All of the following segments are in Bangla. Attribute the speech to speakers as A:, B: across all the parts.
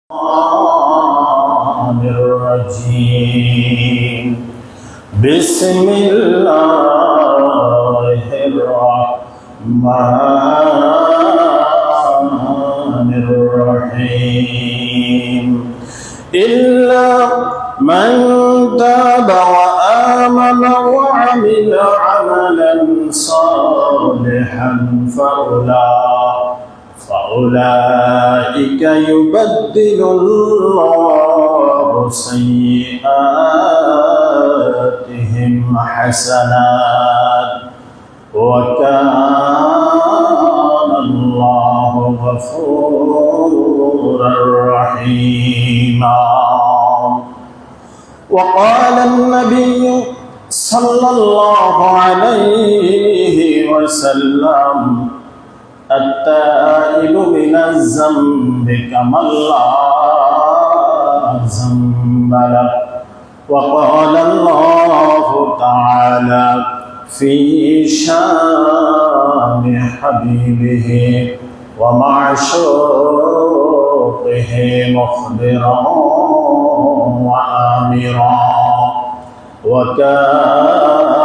A: الشيطان الرجيم بسم الله الرحمن الرحيم إلا من تاب وآمن وعمل عملا صالحا فأولئك يبدل الله سيئاتهم حسنات وكان الله غفورا رحيما. وقال النبي صلى الله عليه وسلم التائب من الذنب كمن لا ذنب له. وقال الله تعالى في شان حبيبه ومعشوقه مخبرا وآمرا وكان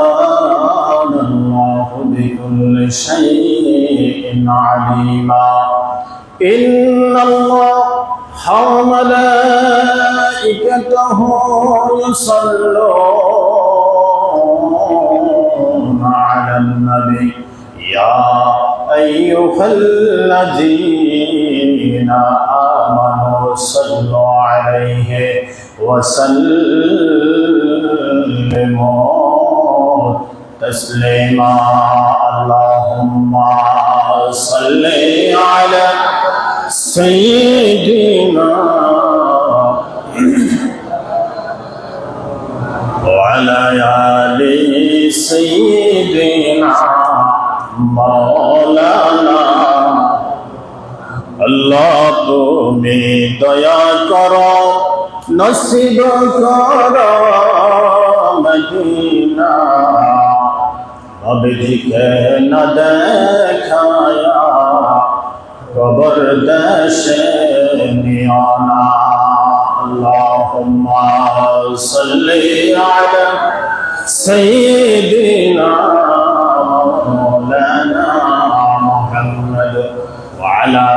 A: الله بكل شيء عليما. إن الله وملائكته يصلون على النبي يا أيها الذين آمنوا صلوا عليه وسلموا تسليما. اللهم صل على سيدنا وعلى آل سيدنا مولانا। আল্লাহ তুমি দয়া করো নসিব করো মদিনা, অবিধিকে ন দেখায়া কবর দেশে নিও না। আল্লাহুম্মা সাল্লি আলা সাইয়্যিদিনা মাওলানা মুহাম্মদ ওয়া আলা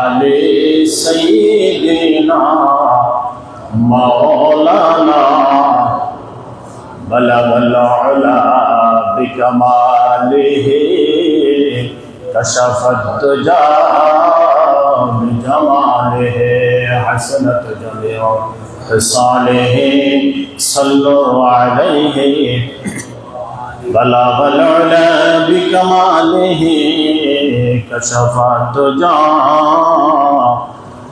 A: আলি সাইয়্যিদিনা মাওলানা। বলগল উলা بكماله كشف الدجى بجماله حسنت جميع خصاله صلوا عليه. بلغ العلا بكماله كشف الدجى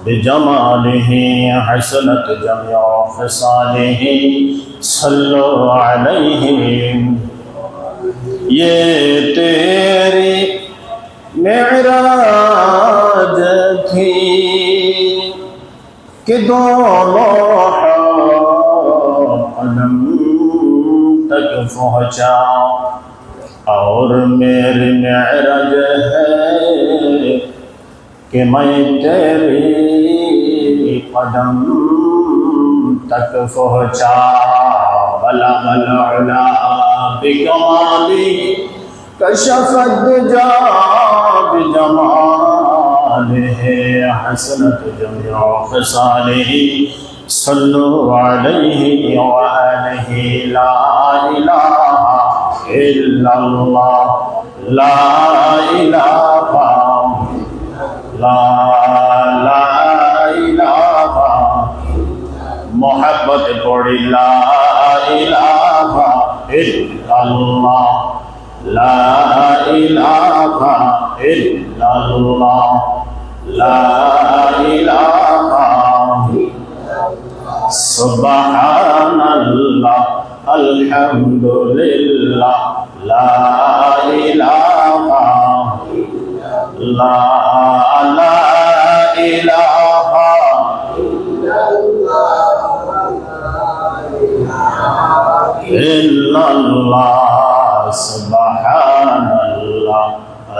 A: بجماله حسنت جميع خصاله صلوا عليه. ये तेरी मेराज थी कि दोनों आलम तक पहुँचा, और मेरी मेराज है कि मैं तेरी कदम तक पहुँचा। बलगल उला बिकमाली कशफ الدجى بجماله حسنت جميع خصاله صلوا عليه وآله. لا إله إلا الله لا إله لا إله محبت पड़ी لا إله إلا الله لا إله إلا الله لا إله. سبحان الله الحمد لله لا إله لا إله إلا الله. سبحان الله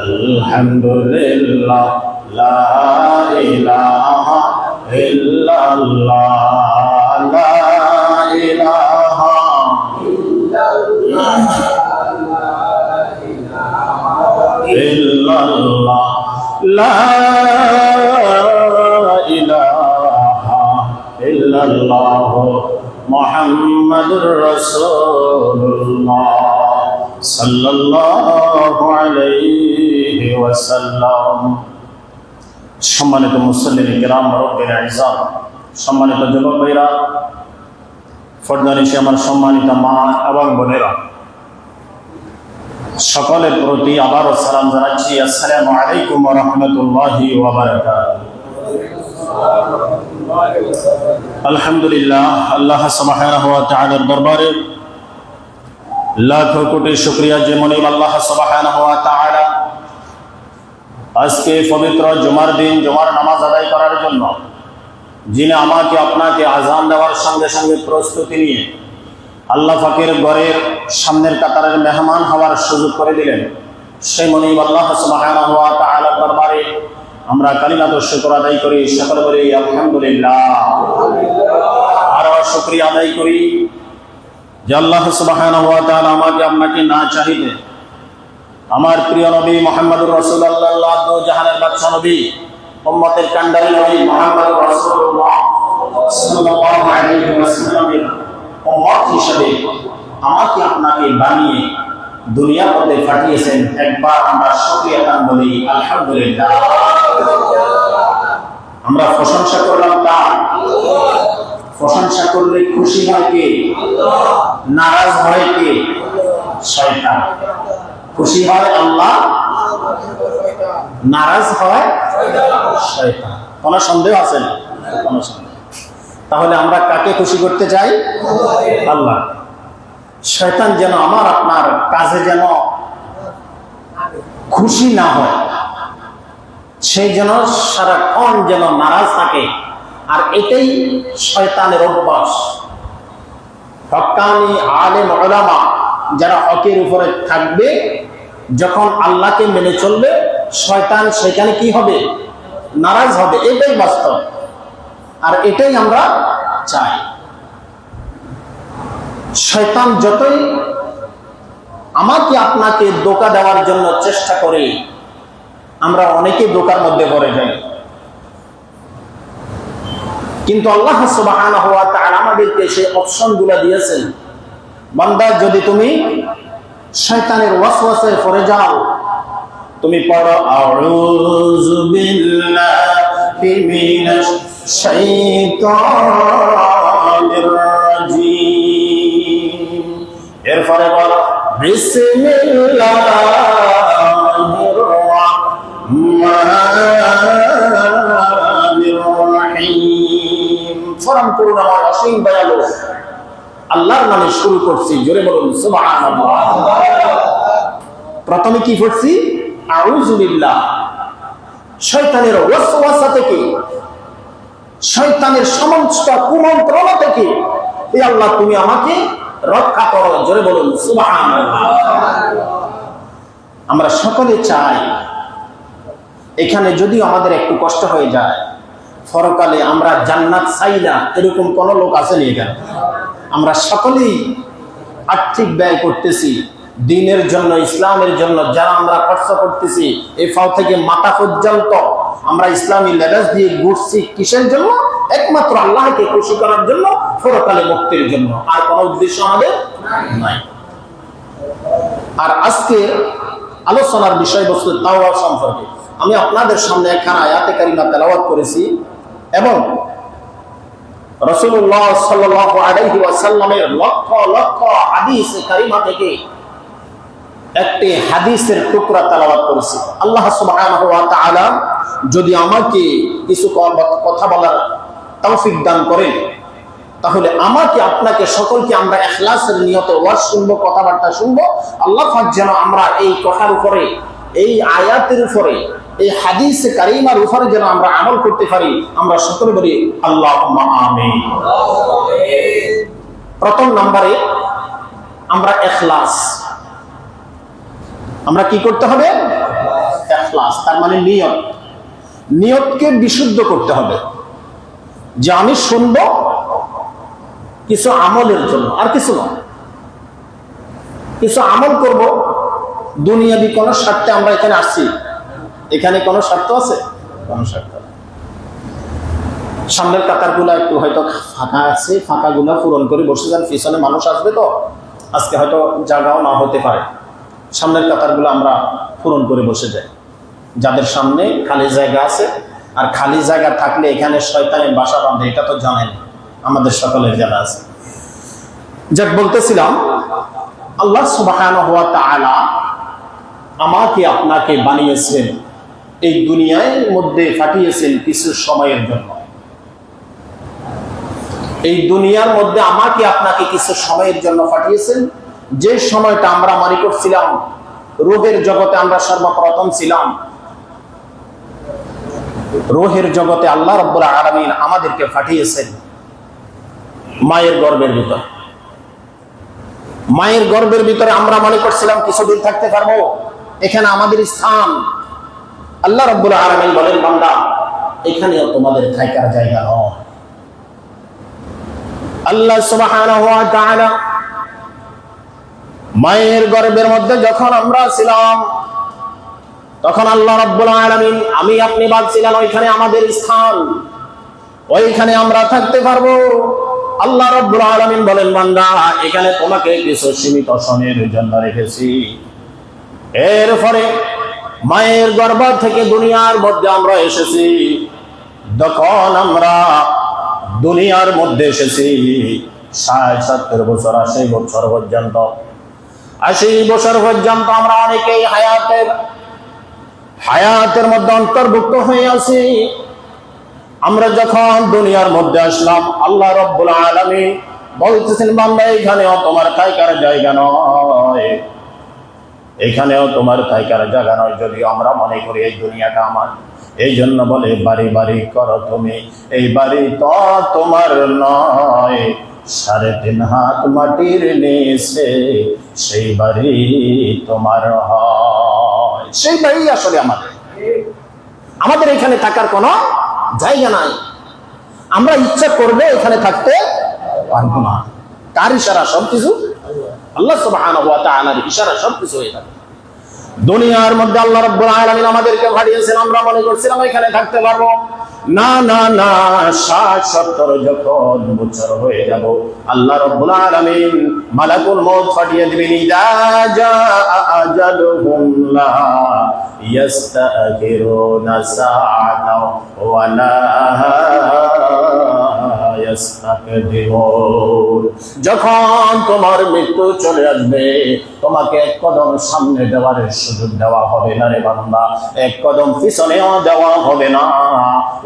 A: الحمد لله لا إله إلا ইল্লাল্লাহ লা ইলাহা ইল্লাল্লাহ লা ইলাহা ইল্লাল্লাহ মুহাম্মাদুর রাসূলুল্লাহ সাল্লাল্লাহু আলাইহি ওয়াসাল্লাম। সম্মানিত মুসল্লিন কিরাম, রব্বিল ইজ্জাত, সম্মানিত যুবক ভাইরা, ফরদানিশি আমার সম্মানিত মা এবং বোনেরা, সকলের প্রতি আবারও সালাম জানাচ্ছি। আসসালামু আলাইকুম ওয়া রাহমাতুল্লাহি ওয়া বারাকাতুহু। আলহামদুলিল্লাহ, আল্লাহ সুবহানাহু ওয়া তাআলার দরবারে লাখো কোটি শুকরিয়া যে মনিব আল্লাহ সুবহানাহু ওয়া তাআলা আজকে পবিত্র জুমার দিন জুমার নামাজ আদায় করার জন্য যিনি আমাকে আপনাকে আযান দেওয়ার সঙ্গে সঙ্গে প্রস্তুতি নিয়ে আল্লাহ পাকের ঘরের সামনের কাতারের মেহমান হওয়ার সুযোগ করে দিলেন, সেই মনিব আল্লাহ সুবহানাহু ওয়া তাআলার দরবারে আমরা কালিমাত শুকর আদায় করি। সকলে বলি আলহামদুলিল্লাহ। আরো শুকরিয়া আদায় করি যে আল্লাহ সুবহানাহু ওয়া তাআলা আমাকে আপনাকে না চাইতে আমার প্রিয় নবী মুহাম্মদুর রাসূলুল্লাহ, দো জাহানের বাদশা নবী, উম্মতের কান্ডারি নবী মুহাম্মদুর রাসূলুল্লাহ সাল্লাল্লাহু আলাইহি ওয়াসাল্লামের উম্মত হিসেবে আমাকে আপনাকে বানিয়ে দুনিয়ার মধ্যে পাঠিয়েছেন। একবার আমরা শুকরিয়া গান বলি আলহামদুলিল্লাহ। আমরা প্রশংসা করলাম তার, প্রশংসা করলে খুশি হয় কে? নারাজ হয় কে? শয়তান। খুশি হয় আল্লাহ, নারাজ হয় শয়তান। কোনো সন্দেহ আছে না? কোনো সন্দেহ। তাহলে আমরা কাকে খুশি করতে চাই? আল্লাহ। শয়তান যেন আমার আপনার কাজে যেন খুশি না হয়, সেই যেন সারাক্ষণ যেন নারাজ থাকে। আর এটাই শয়তানের অভ্যাস। হক্কানি আলেম উলামা যারা হকের উপরে থাকবে, যখন আল্লাহকে মেনে চলবে, শয়তান সেখানে কি হবে? নারাজ হবে। এটাই বাস্তব, আর এটাই আমরা চাই। শয়তান যতই আমাকে আপনাকে ধোঁকা দেওয়ার জন্য চেষ্টা করে, আমরা অনেকে ধোঁকার মধ্যে পড়ে যাই। কিন্তু আল্লাহ সুবহানাহু ওয়া তাআলা আমাদেরকে সেই অপশনগুলো দিয়েছেন, বান্দা যদি তুমি শয়তানের ওয়াসওয়াসায় পড়ে যাও, তুমি পড়ো আউযু বিল্লাহি মিনাশ শাইতানির রাজীম, এরপরে বলো বিসমিল্লাহির রাহমানির রাহিম। ফরম করুণাময় অসীম দয়ালু আল্লাহর নামে শুরু করছি। জোরে বলুন সুবহানাল্লাহ। প্রথমে কি পড়ছি? আউযু বিল্লাহ। শয়তানের ওয়াসওয়াসা থেকে, শয়তানের সমস্ত কুমন্ত্রণা থেকে এই আল্লাহ তুমি আমাকে রক্ষা করো। জোরে বলুন সুবহানাল্লাহ। আমরা সকলে চাই, এখানে যদিও আমাদের একটু কষ্ট হয়ে যায়, পরকালে আমরা জান্নাত চাই না এরকম কোন লোক আছেন এখানে? আমরা সকলেই আর্থিক ব্যয় করতেছি দ্বীনের জন্য, ইসলামের জন্য। যারা আমরা খরচ করতেছি এই পাও থেকে মাথা পর্যন্ত, আমরা ইসলামী লেবাস দিয়ে ঘুরছি কিসের জন্য? একমাত্র আল্লাহকে খুশি করার জন্য, পরকালে মুক্তির জন্য। আর কোন উদ্দেশ্য আমাদের নাই। আর আজকের আলোচনার বিষয়বস্তু তাওবা সম্পর্কে আমি আপনাদের সামনে একখানা আয়াতে কারিমা তেলাওয়াত করেছি, এবং রাসূলুল্লাহ সাল্লাল্লাহু আলাইহি ওয়াসাল্লামের লক্ষ লক্ষ হাদিস কারিমা থেকে একটি হাদিসের টুকরা তেলাওয়াত করেছি। আল্লাহ সুবহানাহু ওয়া তাআলা যদি আমাকে কিছু কথা বলার তৌফিক দান করেন, তাহলে আমাকে আপনাকে সকলকে আমরা ইখলাসের নিয়তে ওয়াজ শুনবো, কথাবার্তা শুনবো। আল্লাহ পাক যেন আমরা এই কথার উপরে, এই আয়াতের উপরে, এই হাদিসে কারিমার উপরে যেন আমরা আমল করতে পারি। আমরা সকলে বলি আল্লাহুম্মা আমিন। প্রথম নম্বরে আমরা ইখলাস। আমরা কি করতে হবে? ইখলাস, তার মানে নিয়ত। নিয়তকে বিশুদ্ধ করতে হবে। যে আমি শুনবো কিছু আমলের জন্য, আর কিছু না। কিছু আমল করব, দুনিয়াবি কোন স্বার্থে আমরা এখানে আসছি। এখানে কোন স্বার্থ আছে? কোন স্বার্থ নেই। সামনের কাতারগুলো একটু হয়তো ফাঁকা আছে, ফাঁকাগুলো পূরণ করে বসে যান, পিছনে মানুষ আসবে তো আজকে হয়তো জায়গাও না হতে পারে। সামনের কাতারগুলো আমরা পূরণ করে বসে যাই। যাদের সামনে খালি জায়গা আছে, আর খালি জায়গা থাকলে এখানে শয়তানের বাসা বাঁধে, এটা তো জানেন, আমাদের সকলের জানা আছে। যাক, বলতেছিলাম আল্লাহ সুবহানাহু ওয়া তাআলা আমাকে আপনাকে বানিয়েছেন, এই দুনিয়ার মধ্যে পাঠিয়েছেন কিছু সময়ের জন্য। এই দুনিয়ার মধ্যে আমাকে আপনাকে কিছু সময়ের জন্য পাঠিয়েছেন, যে সময়টা আমরা মনে করছিলাম রূহের জগতে আমরা সর্বপ্রথম ছিলাম। রূহের জগতে আল্লাহ রাব্বুল আলামিন আমাদেরকে পাঠিয়েছেন মায়ের গর্ভের ভিতরে। মায়ের গর্ভের ভিতরে আমরা মনে করছিলাম কিছুদিন থাকতে পারবো, এখানে আমাদের স্থান। আল্লাহ রাব্বুল আলামিন বলেন, বান্দা এখানেও তোমাদের থাকার জায়গা নয়। আল্লাহ সুবহানাহু ওয়া তাআলা মায়ের গর্ভের মধ্যে যখন আমরা ছিলাম, তখন আল্লাহ রাব্বুল আলামিন আমি আপনি ভাবছিলাম ওইখানে আমাদের স্থান, ওইখানে আমরা থাকতে পারবো। আল্লাহ রাব্বুল আলামিন বলেন, বান্দা এখানে তোমাকে কিছু সীমিত সময়ের জন্য রেখেছি। এরপরে মায়ের গর্ভ থেকে দুনিয়ার মধ্যে আমরা এসেছি। যখন আমরা দুনিয়ার মধ্যে এসেছি ৬০-৭০ বছর, ৮০ বছর পর্যন্ত, ৮০ বছর পর্যন্ত আমরা অনেকেই হায়াতের মধ্যে অন্তর্ভুক্ত হয়ে আছি। আমরা যখন দুনিয়ার মধ্যে আসলাম, আল্লাহ রাব্বুল আলামিন বলতেছেন, বান্দা এখানেও তোমার থাকার জায়গা নয়, এখানেও তোমার থাকার জায়গা নয়। যদিও আমরা মনে করি এই দুনিয়াটা আমার, এই জন্য বলে বাড়ি বাড়ি করো তুমি, এই বাড়ি তো তোমার নয়। ৩.৫ হাত মাটির নিচে সেই বাড়ি তোমার হয়, সেই বাড়ি আসলে আমাদের এখানে থাকার কোনো জায়গা নাই। আমরা ইচ্ছা করবে এখানে থাকতে পারবো না। কার ইশারা? সবকিছু আল্লাহ সুবহানাহু ওয়া তাআলার ইশারা, সবকিছু হয়ে থাকে। দুনিয়ার মধ্যে আল্লাহ রাব্বুল আলামিন আমাদেরকে পাঠিয়েছেন, আমরা মনে করছিলাম এখানে থাকতে পারবো না। না না, ৬০-৭০ যখন বছর হয়ে যাব, আল্লাহ রাব্বুল আলামিন মালাকুল মউত পাঠিয়ে দিবেন। ইযা জাআ আজালুহুম লা ইস্তাখিরুনা সাআতাও ওয়া লা ইস্তাকদিমুন। যখন তোমার মৃত্যু চলে আসবে, তোমাকে এক কদম সামনে দেওয়ার সুযোগ দেওয়া হবে না রে বান্দা, এক কদম পিছনেও দেওয়া হবে না।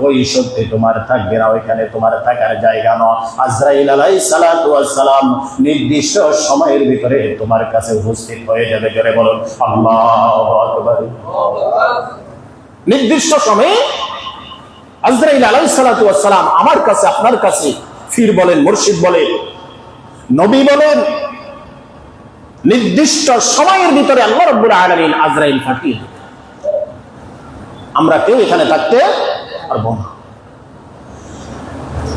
A: ওই সত্যি তোমার থাকবে না, ওইখানে তোমার থাকার জায়গা নয়। আজরাইল আলাইহিস সালাতু ওয়াস সালাম নির্দিষ্ট সময়ের ভিতরে তোমার কাছে উপস্থিত হয়ে যাবে। জোরে বলুন আল্লাহু আকবার। নির্দিষ্ট সময়ে আজরাইল আলাইহিস সালাতু ওয়াস সালাম আমার কাছে, আপনার কাছে, ফির বলেন, মুর্শিদ বলেন, নবী বলেন, নির্দিষ্ট সময়ের ভিতরে আল্লাহ রাব্বুল আলামিন আজরাইল পাঠিয়ে দেন। আমরা কেউ এখানে থাকতে পারবো না।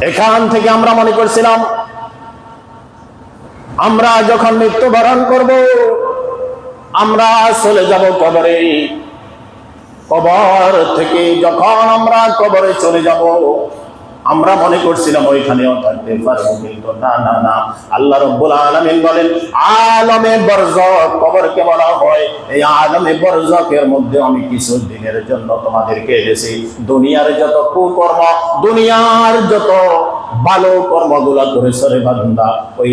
A: এখান থেকে আমরা মনে করছিলাম আমরা যখন মৃত্যুবরণ করব, আমরা চলে যাব কবরে। কবর থেকে যখন আমরা কবরে চলে যাব, আমরা মনে করছিলাম ওইখানেও থাকতে পারবো, কিন্তু না না না। আল্লাহ রাব্বুল আলামিন বলেন, আলমে বরজখ কবরকে বলা হয়। এই আলমে বরজখের মধ্যে আমি কিছু দিনের জন্য তোমাদেরকে এনেছি। দুনিয়ার যত কুকর্ম, দুনিয়ার যত ভালো কর্মগুলা করেছ রে বান্দা, ওই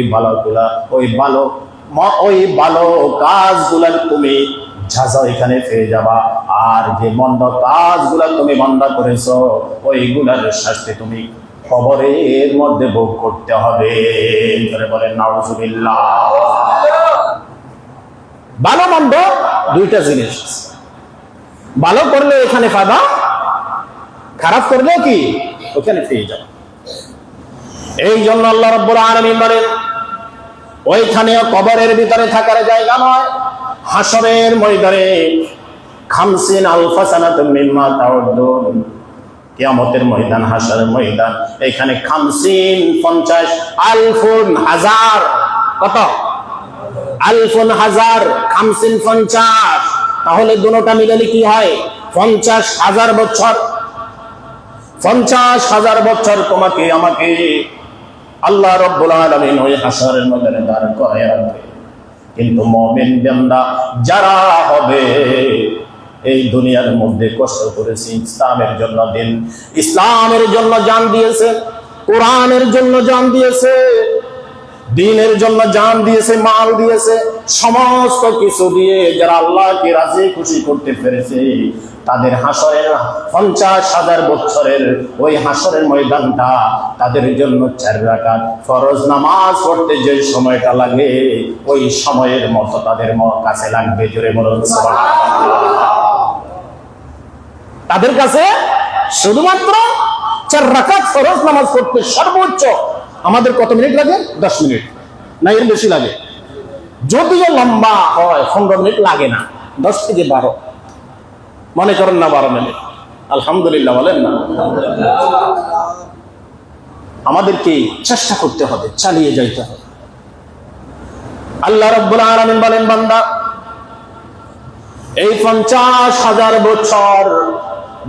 A: ভালো কাজগুলার তুমি ঝাঁঝা এখানে পেয়ে যাবা। আর যে মন্দ কাজগুলা তুমি বান্দা করেছো, ওইগুলার শাস্তি তুমি কবরের মধ্যে ভোগ করতে হবে। বলেন নাউজুবিল্লাহ। ভালো মন্দ দুইটা জিনিস, ভালো করলে এখানে পাবা, খারাপ করলে কি ওখানে পেয়ে যাবা। এই জন্য আল্লাহ রাব্বুল আলামিন বলেন, ওইখানেও কবরের ভিতরে থাকার জায়গা নয়, হাসরের ময়দানে 50,000 সানাতুম মিম্মা তাউদ্দুন, কিয়ামতের ময়দান, হাসরের ময়দান, এখানে 50 আলফুন হাজার, কত আলফুন হাজার, 50 তাহলে দুটোটা মিলালে কি হয়? 50,000 বছর। 50,000 বছর তোমাকে আমাকে আল্লাহ রাব্বুল আলামিন ওই হাসরের ময়দানে দাঁড় করায় রাখবে। কিন্তু মুমিন বান্দা যারা হবে, এই দুনিয়ার মধ্যে কষ্ট করেছে, ইসলামের জন্য, দিন ইসলামের জন্য জান দিয়েছে, কোরআনের জন্য জান দিয়েছে, দ্বীনের জন্য জান দিয়েছে, মাল দিয়েছে, সমস্ত কিছু দিয়ে যারা আল্লাহকে রাজি খুশি করতে পেরেছে, তাদের হাসরের 50,000 বছরের ওই হাসরের ময়দানটা তাদের জন্য 4 রাকাত ফরজ নামাজ পড়তে যে সময়টা লাগে, ওই সময়ের মতো তাদের কাছে লাগবে। জোরে বলুন সুবহানাল্লাহ। তাদের কাছে শুধুমাত্র 4 রাকাত ফরজ নামাজ পড়তে সর্বোচ্চ আমাদের কত মিনিট লাগে? 10 মিনিট, না এর বেশি লাগে। যদিও লম্বা হয় 15 মিনিট লাগে না, 10 থেকে 12 মনে করেন না, 12 মিনিট। আলহামদুলিল্লাহ বলেন না। আমাদেরকে চেষ্টা করতে হবে, চালিয়ে যাইতে হবে। আল্লাহ রাব্বুল আলামিন বলেন, বান্দা এই 50,000 বছর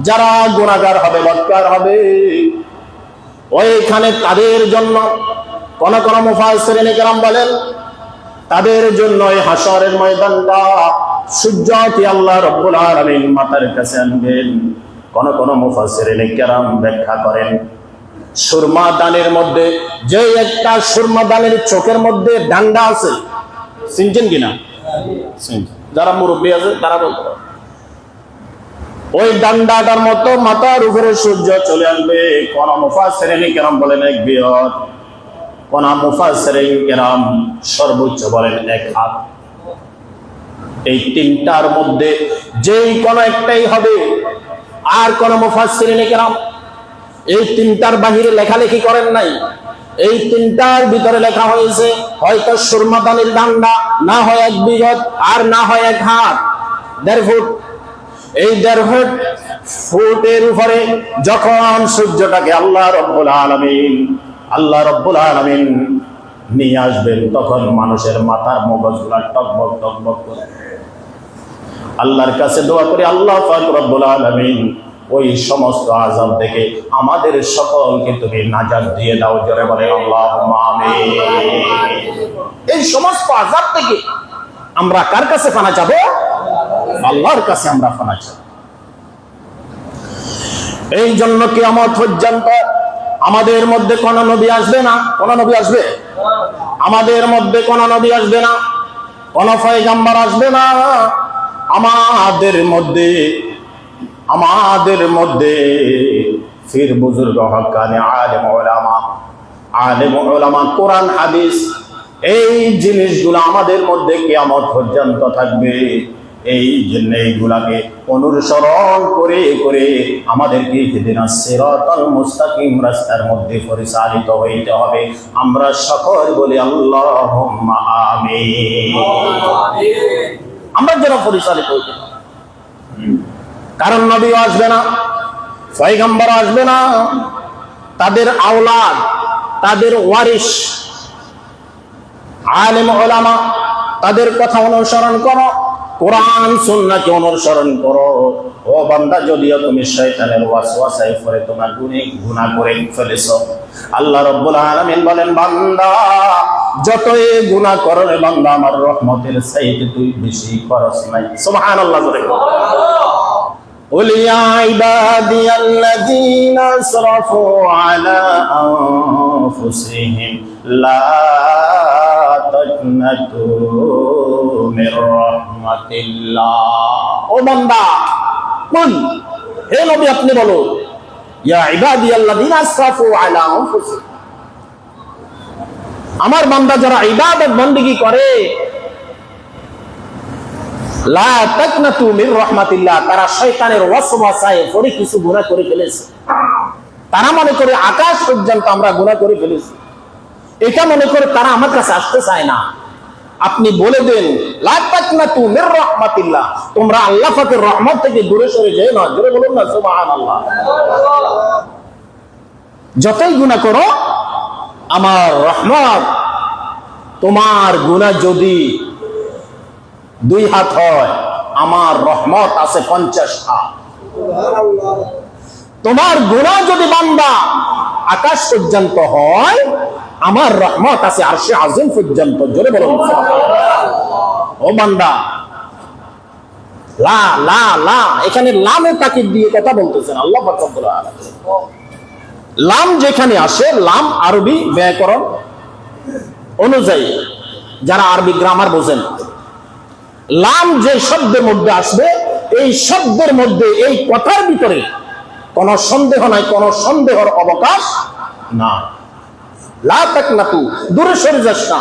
A: যারা গুনাহগার হবে, বদকার হবে, ওইখানে তাদের জন্য কোন কোন মুফাসসিরিন কেরাম বলেন, তাদের জন্য এই হাসরের ময়দানটা সূর্যকে আল্লাহ রাব্বুল আলামিন মাথার কাছে আনবেন। কোন কোন মুফাসসিরিন কেরাম ব্যাখ্যা করেন, সুরমা দানের মধ্যে যে একটা সুরমা দানের চোখের মধ্যে ডান্ডা আছে, চিনছেন কিনা? যারা মুরব্বী আছে তারা বলতে পারে, ওই ডান্ডাটার মতো মাথার উপরে সূর্য চলে আসবে। কোন মুফাসসিরিন কেরাম বলেন 1 বিয়ত, কোন মুফাসসিরিন কেরাম সর্বোচ্চ বলেন 1 হাত। এই তিনটার মধ্যে যেই কোন একটাই হবে। আর কোন মুফাসসিরিন কেরাম এই তিনটার বাহিরে লেখালেখি করেন নাই, এই তিনটার ভিতরে লেখা হয়েছে হয়তো সুরমা দানের ডান্ডা, না হয় 1 বিঘত, আর না হয় 1 হাত, 1.5 ফুট। এই 1.5 ফুটের উপরে যখন সূর্যটাকে আল্লাহ রাব্বুল আলামিন নিয়ে আসবেন, তখন মানুষের মাথার মগজগুলা টকবক টকবক করে। আল্লাহর কাছে দোয়া করি, আল্লাহ পাক রব্বুল আলামিন ওই সমস্ত আযাব থেকে আমাদের সকলকে তুমি নাজাত দিয়ে দাও। জোরে বলে আল্লাহুম্মা আমিন। এই সমস্ত আযাব থেকে আমরা কার কাছে পানা চাবো? আল্লাহর কাছে আমরা পানা চাবো। এই জন্য কিয়ামত পর্যন্ত আমাদের মধ্যে কোন নবী আসবে না। কোন নবী আসবে? আমাদের মধ্যে কোন নবী আসবে না, কোন পয়গম্বর আসবে না। আমাদের মধ্যে ফির বুজুর্গ হক্কানি আলেম উলামা কোরআন হাদিস, এই জিনিসগুলো আমাদের মধ্যে কিয়ামত পর্যন্ত থাকবে। এই জন্য এইগুলাকে অনুসরণ করে করে আমাদেরকে ইহদিনাস সিরাতাল মুস্তাকিম রাস্তার মধ্যে পরিচালিত হইতে হবে। আমরা সকল বলি আল্লাহুম্মা আমিন। আমরা যেন পরিচালিত হইতে হবে। কারণ নবী আসবে না, পয়গম্বর আসবে না, তাদের আওলাদ, তাদের ওয়ারিস আলেম উলামা, তাদের কথা অনুসরণ করো, কোরআন সুন্নাহকে অনুসরণ করো। ও বান্দা, যদিও তুমি শয়তানের ওয়াসওয়াসায় পড়ে তোমার গুনাহ করে ফেলেছো, আল্লাহ রাব্বুল আলামিন বলেন, বান্দা যতই গুনাহ করো রে বান্দা, আমার রহমতের চাইতে তুই বেশি করছ নাই। সুবহানাল্লাহ। قل يا عبادي الذين اسرفوا على أنفسهم لا تقنطوا من رحمة الله। ও বান্দা, কুল, হে নবী আপনি বলো, ইয়া ইবাদি আল্লাযীনা আসরাফু আলা আনফুসিহিম, আমার বান্দা যারা ইবাদত বندگی করে, লা তাকনাতু মির রাহমাতিল্লাহ, তারা শয়তানের ওয়াসওয়াসায় পড়ে কিছু গুনাহ করে ফেলেছে। তারা মনে করে আকাশ পর্যন্ত আমরা গুনাহ করে ফেলেছি, এটা মনে করে তারা আমার কাছে আসতে চায় না। আপনি বলে দেন লা তাকনাতু মির রাহমাতিল্লাহ, তোমরা আল্লাহ পাকের রহমত থেকে দূরে সরে যেও না। জোরে বলুন না সুবহানাল্লাহ। যতই গুনাহ করো আমার রহমত, তোমার গুনাহ যদি 2 হাত হয় আমার রহমত আছে 50 হাত। তোমার গুনাহ যদি বান্দা আকাশ পর্যন্ত হয় আমার রহমত আছে আরশে আজিম পর্যন্ত। জোরে বলুন সুবহানাল্লাহ। ও বান্দা, লা লা লা, এখানে লামে তাকিদ দিয়ে কথা বলতেছেন আল্লাহ পাক রব্বুল আলামিন। লাম যেখানে আসে, লাম আরবি ব্যাকরণ অনুযায়ী যারা আরবি গ্রামার বোঝেন, লাম যে শব্দের মধ্যে আসবে এই শব্দের মধ্যে এই কথার ভিতরে কোনো সন্দেহ নাই, কোনো সন্দেহের অবকাশ না। লা তাকনাতু, দূরে সরে যাস না,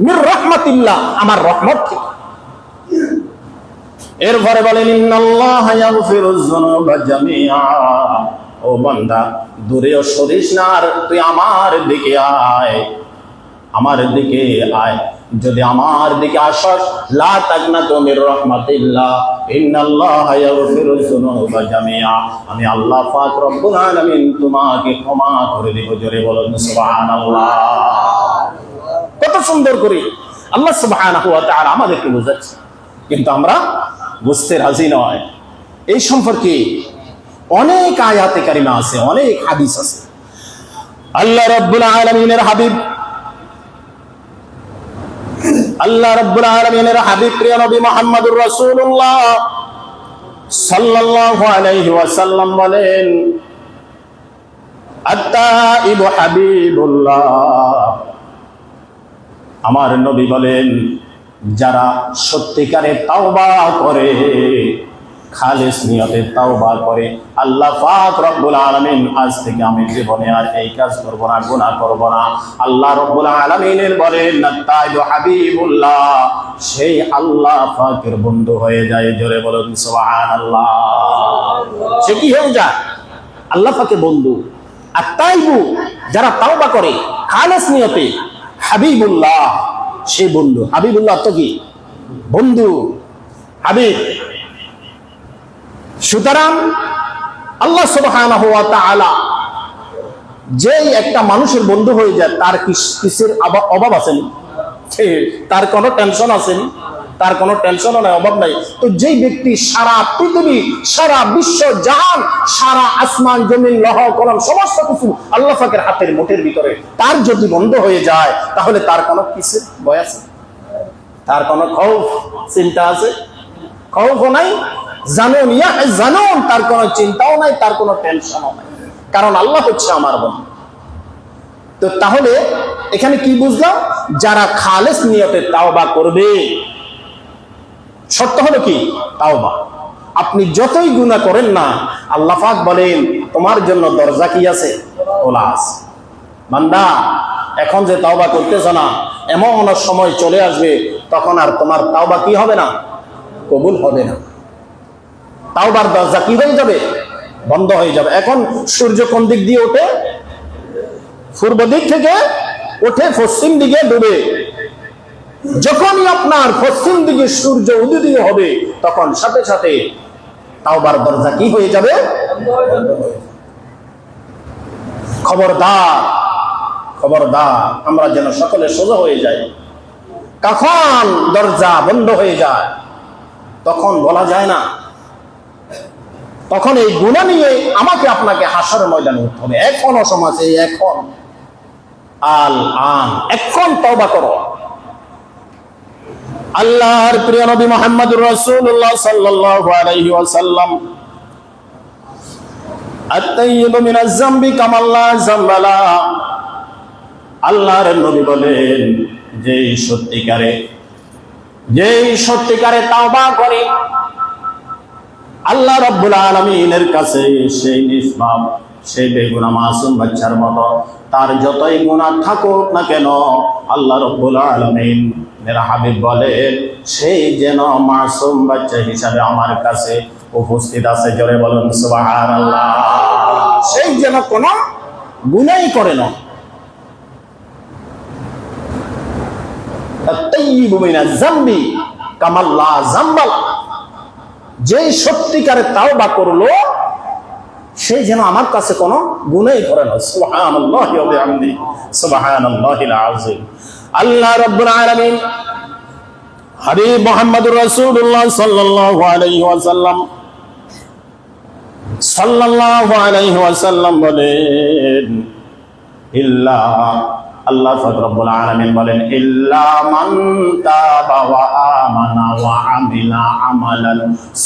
A: মির রাহমাতিল্লাহ, আমার রহমত থেকে। এরপরে বলেন ইন্নাল্লাহা ইয়াগফিরুয যুনুবা জামিআ, ও বান্দা দূরেও সরিস না, আর তুই আমার দিকে আয়, আমার দিকে আয়। যদি আমার দিকে আসস লা তাকনাতু মির রাহমাতিল্লাহ ইন্নাল্লাহা ইয়াগফিরুয যুনুবা জামিআ, আমি আল্লাহ পাক রব্বুল আলামিন তোমাকে ক্ষমা করে দেব। জোরে বলুন সুবহানাল্লাহ। কত সুন্দর করে আল্লাহ সুবহানাহু ওয়া তাআলা আমাদেরকে বোঝাচ্ছে, কিন্তু আমরা বুঝতে রাজি নয়। এই সম্পর্কে অনেক আয়াতে কারিমা আছে, অনেক হাদিস আছে। আল্লাহ রাব্বুল আলামিনের হাবিব, আল্লাহ রাব্বুল আলামিনের হাবিব প্রিয় নবী মুহাম্মদুর রাসূলুল্লাহ সাল্লাল্লাহু আলাইহি ওয়াসাল্লাম বলেন আত-তাইবু হাবিবুল্লাহ, আমার নবী বলেন যারা সত্যিকারে তাওবা করে, খালিস নিয়তে তাওবা করে, আল্লাহ পাক রব্বুল আলামিন আজ থেকে আমি জীবনে আর এই কাজ করব না, গুনাহ করব না। আল্লাহ রব্বুল আলামিনের বলেন আত-তাইবু হাবিবুল্লাহ, সেই আল্লাহ পাকের বন্ধু হয়ে যায়। জোরে বলুন সুবহানাল্লাহ। সে কি হয়ে যায়? আল্লাহ পাকের বন্ধু। আত-তাইবু, যারা তাওবা করে খালিস নিয়তে, হাবিবুল্লাহ, সেই বন্ধু। হাবিবুল্লাহ তো কি? বন্ধু, হাবিব। সুতরাং আল্লাহ সুবহানাহু ওয়া তাআলা যেই একটা মানুষের বন্ধু হয়ে যায় তার কিসের অভাব আছেন? তার কোনো টেনশন আছেন? তার কোনো টেনশনও নাই, অভাব নাই। তো যেই ব্যক্তি সারা পৃথিবী, সারা বিশ্ব জাহান, সারা আসমান জমিন লৌহ কলম সমস্ত কিছু আল্লাহ পাকের হাতের মুঠের ভিতরে, তার যদি বন্ধ হয়ে যায় তাহলে তার কোনো কিসের ভয় আছে? তার কোনো খৌফ চিন্তা আছে? খৌফও নাই, জানুন ইয়া জানুন, তার কোনো চিন্তাও নাই, তার কোনো টেনশনও নাই, কারণ আল্লাহ হচ্ছে আমার বন্ধু। তো তাহলে এখানে কি বুঝলাম? যারা খালেস নিয়তে তাওবা করবে, শর্ত হলো কি? তাওবা। আপনি যতই গুনাহ করেন না, আল্লাহ পাক বলেন তোমার জন্য দরজা কি আছে? খোলা আছে। বান্দা এখন যে তাওবা করতেছ না, এমন সময় চলে আসবে তখন আর তোমার তাওবা কি হবে না? কবুল হবে না। তাওবার দরজা কি হয়ে যাবে? বন্ধ হয়ে যাবে। এখন সূর্য কোন দিক দিয়ে ওঠে? পূর্ব দিক থেকে ওঠে, পশ্চিম দিকে ডুবে। যখনই আপনার পশ্চিম দিকে সূর্য উদয় হবে তখন সাথে সাথে তাওবার দরজা কি হয়ে যাবে? খবরদার, খবরদার, আমরা যেন সকলে সোজা হয়ে যাই। কখন দরজা বন্ধ হয়ে যায় তখন বলা যায় না। তখন এই গুনাহ নিয়ে আমাকে আপনাকে হাসরের ময়দানে উঠতে হবে। এখনো সমাজে, এখন আল আন, এখন তওবা করো। আল্লাহর প্রিয় নবী মুহাম্মদুর রাসূলুল্লাহ সাল্লাল্লাহু আলাইহি ওয়াসাল্লাম আত-তাইয়্যিবু মিনাজ যামবি কামা লা যামবা লা, আল্লাহর নবী বলেন যেই সত্যিকারে তাওবা করে আল্লাহ রাব্বুল আলামিনের কাছে সেই নিষ্পাপ, সেই বেগুনাহ মাসুম বাচ্চার মতো, তার যতই গুনাহ থাকুক না কেন আল্লাহ রাব্বুল আলামিন মেরা হাবিব বলেন সেই যেন মাসুম বাচ্চা হিসাবে আমার কাছে উপস্থিত আছে। জোরে বলুন সুবহানাল্লাহ। সেই যেন কোনো গুনাহই করে না। তাইয়িবু মিনা যামবি কামা লা যামবা, যেই সত্যিকারে তাওবা করলো সেই যেন আমার কাছে কোনো গুনাহই করে না। সুবহানাল্লাহি ওয়া বিহামদিহি সুবহানাল্লাহিল আযীম। আল্লাহ রাব্বুল আলামিন হাবিব মুহাম্মদুর রাসূলুল্লাহ সাল্লাল্লাহু আলাইহি ওয়াসাল্লাম বলেন, ইল্লা, আল্লাহ রাব্বুল আলামিন বলেন, ইল্লা মান তাবা ওয়া আমানা ওয়া আমিলা আমালান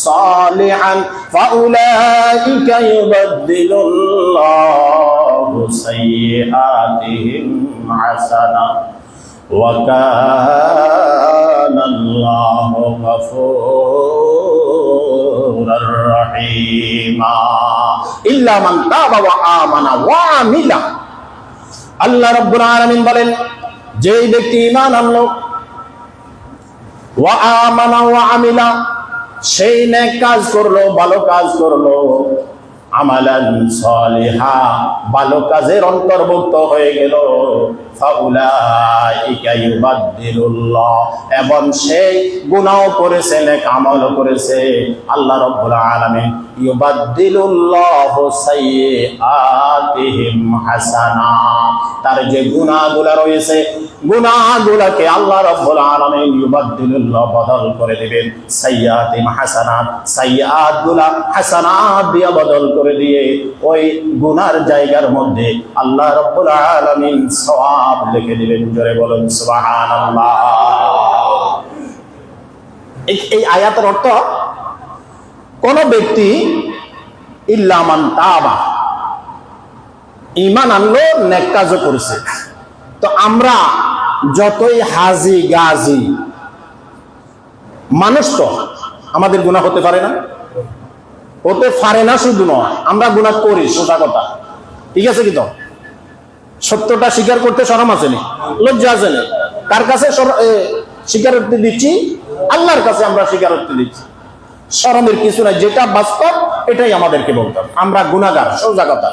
A: সালিহান ফাউলাইকা ইউবাদদিলুল্লাহু সাইয়্যাতিহিম হাসানাত ওয়া কানাল্লাহু গফুরুর রহিমা। ইল্লা মান তাবা ওয়া আমানা ওয়া আমিলা, আল্লাহ রাব্বুল আলামিন বলেন, যেই ব্যক্তি ঈমান আনলো, ওয়া আমানা ওয়া আমিলা, সেই নেক কাজ করলো, ভালো কাজ করলো, আমালান সালিহা, ভালো কাজের অন্তর্ভুক্ত হয়ে গেল, ফাউলাইকা ইউবাদদিলুল্লাহ, এবং সেই গুনাহ করেছে, নেক আমলও করেছে, আল্লাহ রাব্বুল আলামিন ইউবাদদিলুল্লাহু সাইয়্যাতিহিম হাসানাত, তার যে গুনাহগুলো রয়েছে, গুনাহগুলোকে আল্লাহ রাব্বুল আলামিন ইউবাদদিলুল্লাহ, বদল করে দিবেন, সাইয়্যাতিহিম হাসানাত, সাইয়্যাতগুলা হাসানাত দিয়ে বদল করে দিয়ে ওই গুনার জায়গার মধ্যে আল্লাহ রাব্বুল আলামিন সওয়াব লিখে দিবেন। জোরে বলুন সুবহানাল্লাহ। এই আয়াতের অর্থ, কোন ব্যক্তি ইল্লা মান তাবা, ঈমান আনলো, নেক কাজও করেছে। তো আমরা যতই হাজি গাজি মানুষ, তো আমাদের গুনাহ হতে পারে না? হতে পারে না, শুধু নয়, আমরা গুনাহ করি, সোজা কথা, ঠিক আছে কি? তো সত্যটা স্বীকার করতে শরম আছে না, লজ্জা আছে না? কার কাছে স্বীকারোক্তি দিচ্ছি? আল্লাহর কাছে আমরা স্বীকারোক্তি দিচ্ছি। শরমের কিছু নাই, যেটা বাস্তব এটাই আমাদেরকে বলতে হবে। আমরা গুনাহগার, সোজা কথা।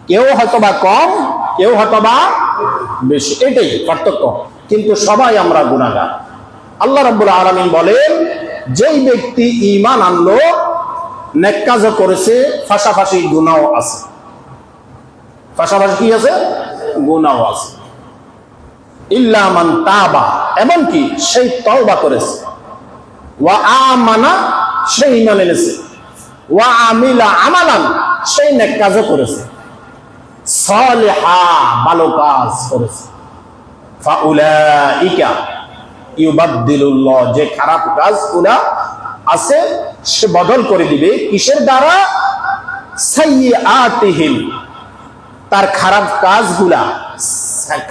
A: কেউ হয়তোবা কম, কেউ হয়তোবা বেশি, এটাই পার্থক্য, কিন্তু সবাই আমরা গুনাহগার। আল্লাহ রাব্বুল আলামিন বলেন, যেই ব্যক্তি ঈমান আনলো, নেক কাজও করেছে, পাশাপাশি গুনাহ আছে। পাশাপাশি কি আছে? গুনাহ আছে। ইল্লা মান তাবা, এমন কি সেই তওবা করেছে, ওয়া আমানা, সেই ঈমান এনেছে, ওয়া আমিলা আমালান, সেই নেক কাজও করেছে, সালিহা, ভালো কাজ করেছে, ফাউলাইকা ইউবাদদিলুল্লাহ, যে খারাপ কাজগুলা আছে সে বদল করে দিবে, কিসের দ্বারা? সাইয়্যাতিহিম, তার খারাপ কাজগুলা,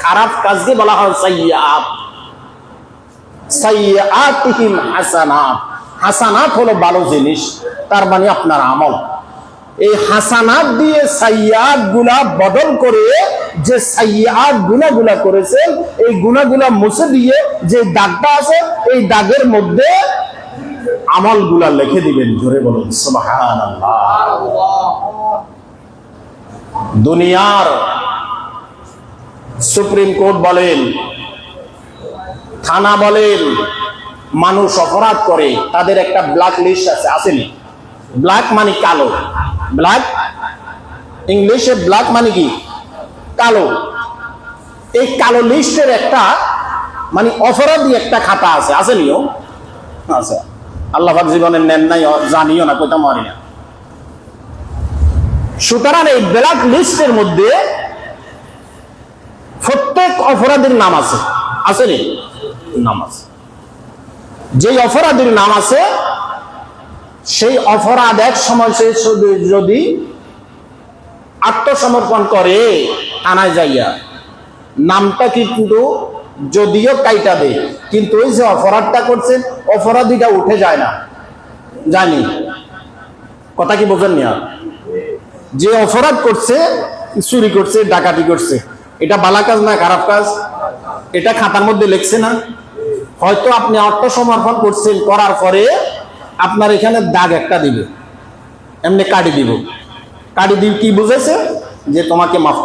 A: খারাপ কাজকে বলা হয় সাইয়্যাত, সাইয়্যাতিহিম হাসানাত। হাসানাত হলো ভালো জিনিস, তার মানে আপনার আমল। এই হাসানাত দিয়ে সাইয়্যাত গুলা বদল করে, যে সাইয়্যাত গুনাহগুলা করেছেন, এই গুনাহগুলা মুছে দিয়ে যে দাগটা আছে, এই দাগের মধ্যে আমলগুলা লিখে দিবেন। জোরে বলুন সুবহানাল্লাহ। দুনিয়ার সুপ্রিম কোর্ট বলেন, থানা বলেন, মানুষ অপরাধ করে, তাদের একটা ব্ল্যাক লিস্ট আছে, আসেনি? ব্ল্যাক মানে কালো, ব্ল্যাক ইংলিশে ব্ল্যাক মানে কি? কালো। এই কালো লিস্টের একটা মানে অপরাধী একটা খাতা আছে, আসেনিও? আচ্ছা, আল্লাহ পাক জীবনে নেন নাই, জানিও না, কোথাও মারি না। সুতরাং এই ব্ল্যাক লিস্টের মধ্যে প্রত্যেক অপরাধীর নাম আছে, আসেনি? নাম আছে। যেই অপরাধীর নাম আছে, সেই অপরাধ এক সময় সে যদি আত্মসমর্পণ করে, থানায় যাইয়া নামটা কিন্তু যদিও কাইটা দেয়, কিন্তু ওই যে অপরাধটা করছেন, অপরাধীটা উঠে যায় না, জানি কথা কি বোঝেন না? যে অপরাধ করছে, চুরি করছে, ডাকাতি করছে, এটা ভালো কাজ না খারাপ কাজ? এটা খাতার মধ্যে লিখছে না? হয়তো আপনি আত্মসমর্পণ করছেন, করার পরে আপনার এখানে দাগ একটা দিবে, এমনি কাটি দিব, কাটি দিয়ে কি বুঝেছে? যে তোমাকে মাফ